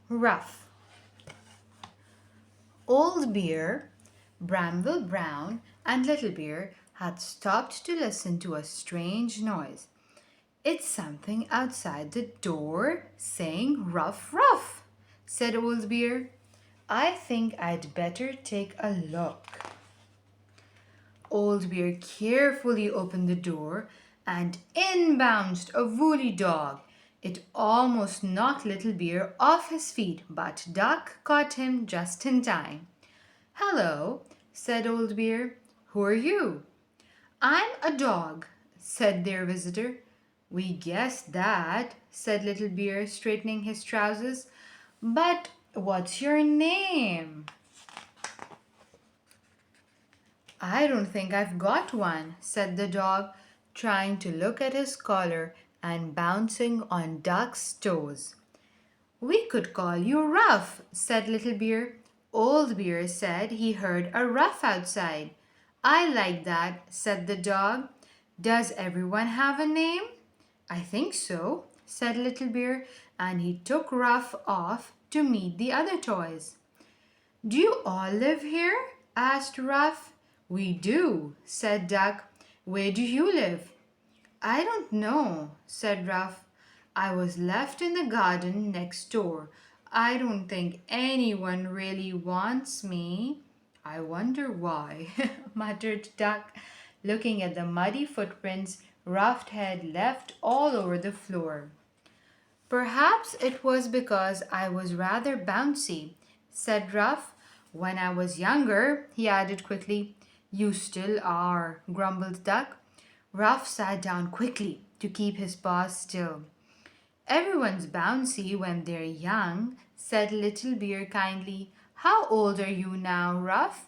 Ruff. Old Bear, Bramble Brown, and Little Bear had stopped to listen to a strange noise. It's something outside the door saying "Ruff, Ruff," said Old Bear. I think I'd better take a look. Old Bear carefully opened the door and in bounced a woolly dog. It almost knocked Little Bear off his feet, but Duck caught him just in time. "Hello," said Old Bear. "Who are you?" "I'm a dog," said their visitor. "We guessed that," said Little Bear, straightening his trousers. "But what's your name?" "I don't think I've got one," said the dog, trying to look at his collar and bouncing on Duck's toes. "We could call you Ruff," said Little Bear. "Old Bear said he heard a ruff outside." "I like that," said the dog. "Does everyone have a name?" "I think so," said Little Bear, and he took Ruff off to meet the other toys. "Do you all live here?" asked Ruff. "We do," said Duck. "Where do you live?" "I don't know," said Ruff. "I was left in the garden next door. I don't think anyone really wants me." "I wonder why," muttered Duck, looking at the muddy footprints Ruff had left all over the floor. "Perhaps it was because I was rather bouncy," said Ruff. "When I was younger," he added quickly. "You still are," grumbled Duck. Ruff sat down quickly to keep his paws still. "Everyone's bouncy when they're young," said Little Bear kindly. "How old are you now, Ruff?"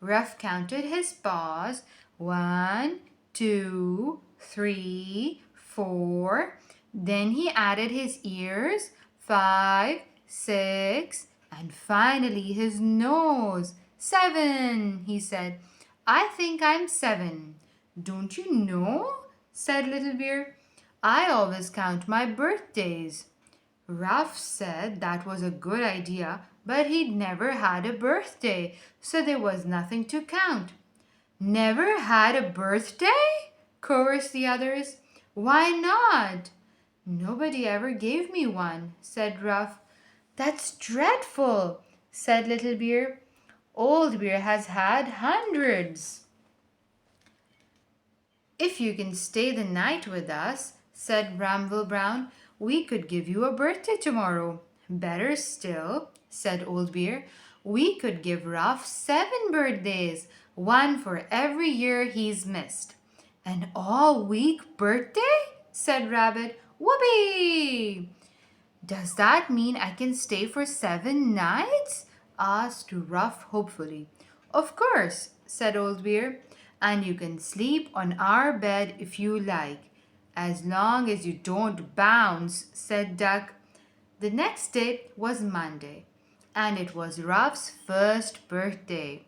Ruff counted his paws. 1, 2, 3, 4. Then he added his ears. 5, 6, and finally his nose. 7, he said. "I think I'm 7. "Don't you know?" said Little Bear. "I always count my birthdays." Ruff said that was a good idea, but he'd never had a birthday, so there was nothing to count. "Never had a birthday?" chorused the others. "Why not?" "Nobody ever gave me one," said Ruff. "That's dreadful," said Little Bear. "Old Bear has had hundreds." "If you can stay the night with us," said Bramble Brown, "we could give you a birthday tomorrow." "Better still," said Old Bear, "we could give Ruff 7 birthdays, one for every year he's missed." "An all-week birthday?" said Rabbit. "Whoopee!" "Does that mean I can stay for 7 nights?" asked Ruff hopefully. "Of course," said Old Bear, "and you can sleep on our bed if you like." "As long as you don't bounce," said Duck. The next day was Monday, and it was Ruff's first birthday.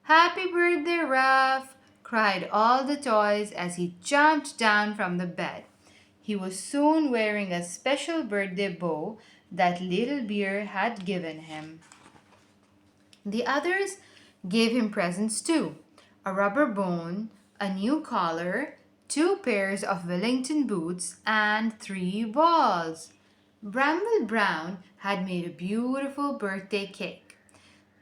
"Happy birthday, Ruff!" cried all the toys as he jumped down from the bed. He was soon wearing a special birthday bow that Little Bear had given him. The others gave him presents too: a rubber bone, a new collar, 2 pairs of Wellington boots, and 3 balls. Bramble Brown had made a beautiful birthday cake.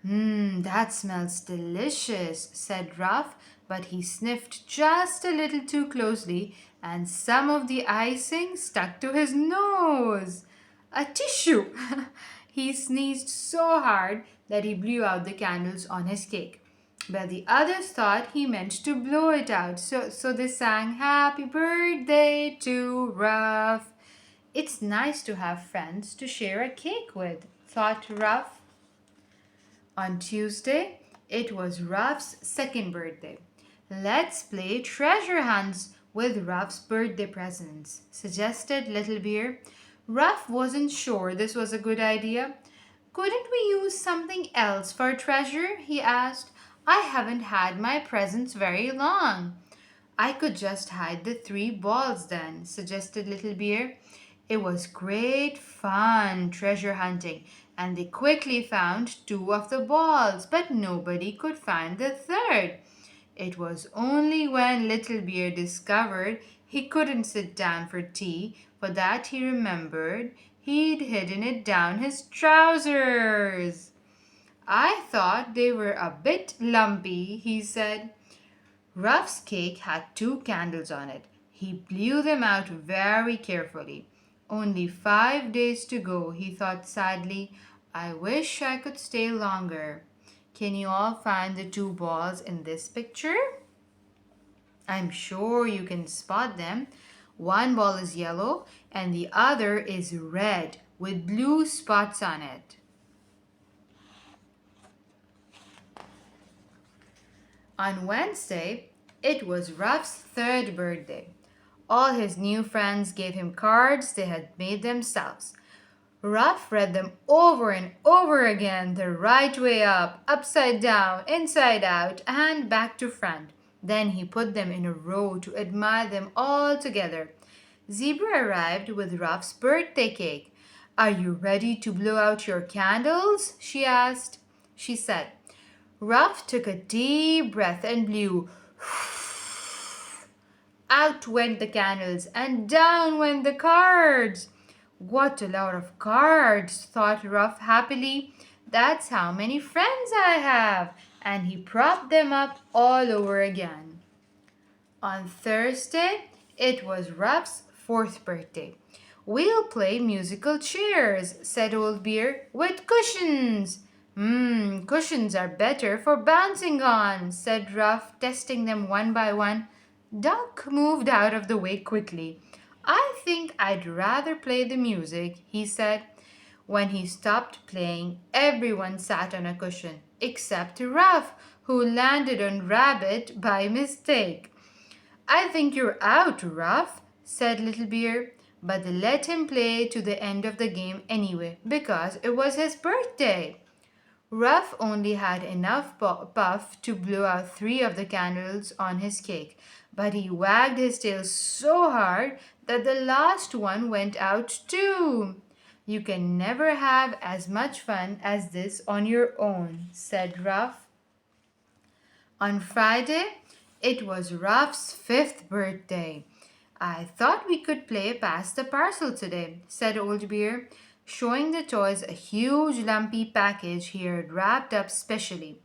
That smells delicious," said Ruff, but he sniffed just a little too closely and some of the icing stuck to his nose. "A tissue!" He sneezed so hard that he blew out the candles on his cake. But the others thought he meant to blow it out, so they sang "Happy Birthday to Ruff." "It's nice to have friends to share a cake with," thought Ruff. On Tuesday, it was Ruff's second birthday. "Let's play treasure hunts with Ruff's birthday presents," suggested Little Bear. Ruff wasn't sure this was a good idea. "Couldn't we use something else for treasure?" he asked. "I haven't had my presents very long." "I could just hide the 3 balls then," suggested Little Bear. It was great fun treasure hunting, and they quickly found two of the balls, but nobody could find the third. It was only when Little Bear discovered he couldn't sit down for tea, for that he remembered he'd hidden it down his trousers. I thought they were a bit lumpy, he said. Ruff's cake had two candles on it. He blew them out very carefully. Only 5 days to go, he thought sadly. I wish I could stay longer. Can you all find the two balls in this picture? I'm sure you can spot them. One ball is yellow and the other is red with blue spots on it. On Wednesday, it was Ruff's third birthday. All his new friends gave him cards they had made themselves. Ruff read them over and over again the right way up, upside down, inside out, and back to front. Then he put them in a row to admire them all together. Zebra arrived with Ruff's birthday cake. Are you ready to blow out your candles? She asked. She said. Ruff took a deep breath and blew. Out went the candles and down went the cards. What a lot of cards, thought Ruff happily. That's how many friends I have. And he propped them up all over again. On Thursday, it was Ruff's fourth birthday. We'll play musical chairs, said Old Bear, with cushions. Cushions are better for bouncing on, said Ruff, testing them one by one. Duck moved out of the way quickly. I think I'd rather play the music, he said. When he stopped playing, everyone sat on a cushion, except Ruff, who landed on Rabbit by mistake. I think you're out, Ruff, said Little Bear, but they let him play to the end of the game anyway, because it was his birthday. Ruff only had enough puff to blow out 3 of the candles on his cake, but he wagged his tail so hard that the last one went out too. You can never have as much fun as this on your own, said Ruff. On Friday, it was Ruff's 5th birthday. I thought we could play Pass the Parcel today, said Old Bear, showing the toys a huge lumpy package he had wrapped up specially.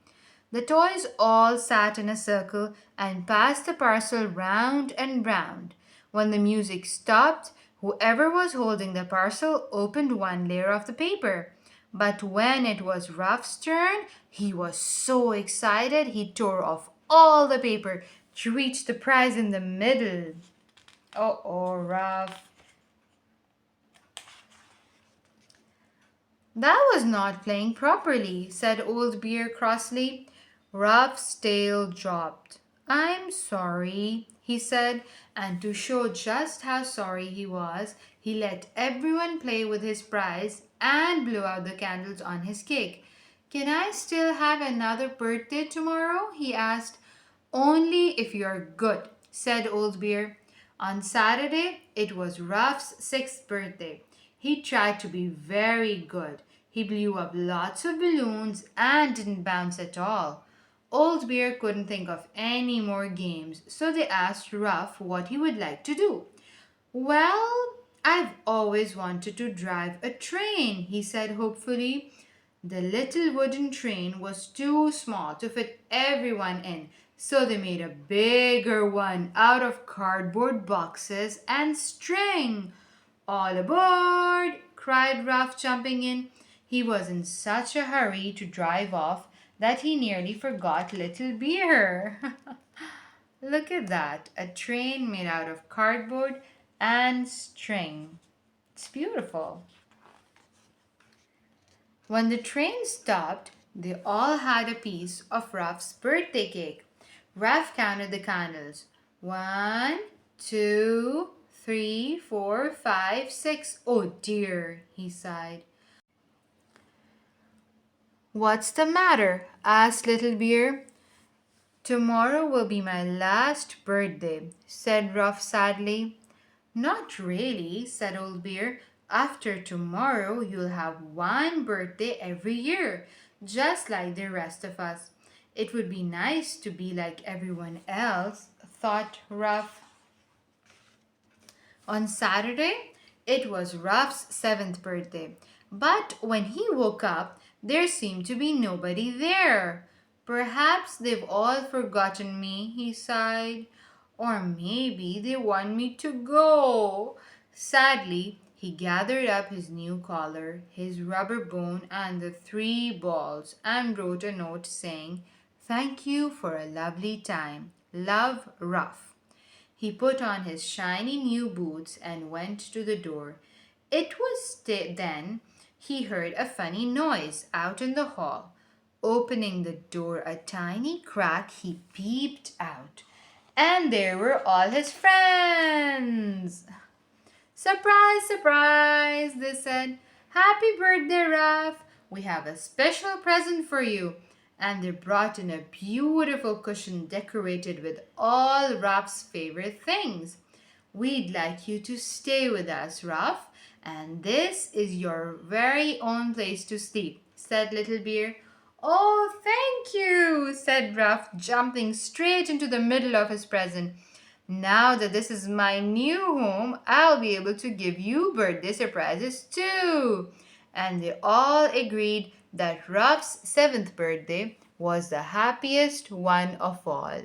The toys all sat in a circle and passed the parcel round and round. When the music stopped, whoever was holding the parcel opened one layer of the paper. But when it was Ruff's turn, he was so excited he tore off all the paper to reach the prize in the middle. Oh, Ruff. That was not playing properly, said Old Bear crossly. Ruff's tail dropped. I'm sorry, he said, and to show just how sorry he was, he let everyone play with his prize and blew out the candles on his cake. Can I still have another birthday tomorrow? He asked. Only if you're good, said Old Bear. On Saturday, it was Ruff's 6th birthday. He tried to be very good. He blew up lots of balloons and didn't bounce at all. Old Bear couldn't think of any more games, so they asked Ruff what he would like to do. Well, I've always wanted to drive a train, he said hopefully. The little wooden train was too small to fit everyone in, so they made a bigger one out of cardboard boxes and string. All aboard! Cried Ruff, jumping in. He was in such a hurry to drive off that he nearly forgot Little Bear. Look at that, a train made out of cardboard and string. It's beautiful. When the train stopped, they all had a piece of Ruff's birthday cake. Ruff counted the candles. 1, 2, 3, 4, 5, 6. Oh dear, he sighed. What's the matter? Asked Little Bear. Tomorrow will be my last birthday, said Ruff sadly. Not really, said Old Bear. After tomorrow, you'll have one birthday every year, just like the rest of us. It would be nice to be like everyone else, thought Ruff. On Saturday, it was Ruff's seventh birthday, but when he woke up, there seemed to be nobody there. Perhaps they've all forgotten me, he sighed. Or maybe they want me to go. Sadly, he gathered up his new collar, his rubber bone, and the three balls and wrote a note saying, "Thank you for a lovely time. Love, Ruff." He put on his shiny new boots and went to the door. It was then he heard a funny noise out in the hall. Opening the door a tiny crack, he peeped out. And there were all his friends. "Surprise, surprise," they said. "Happy birthday, Ruff. We have a special present for you." And they brought in a beautiful cushion decorated with all Ruff's favorite things. "We'd like you to stay with us, Ruff, and this is your very own place to sleep," said Little Bear. "Oh, thank you," said Ruff, jumping straight into the middle of his present. "Now that this is my new home, I'll be able to give you birthday surprises too." And they all agreed that Ruff's seventh birthday was the happiest one of all.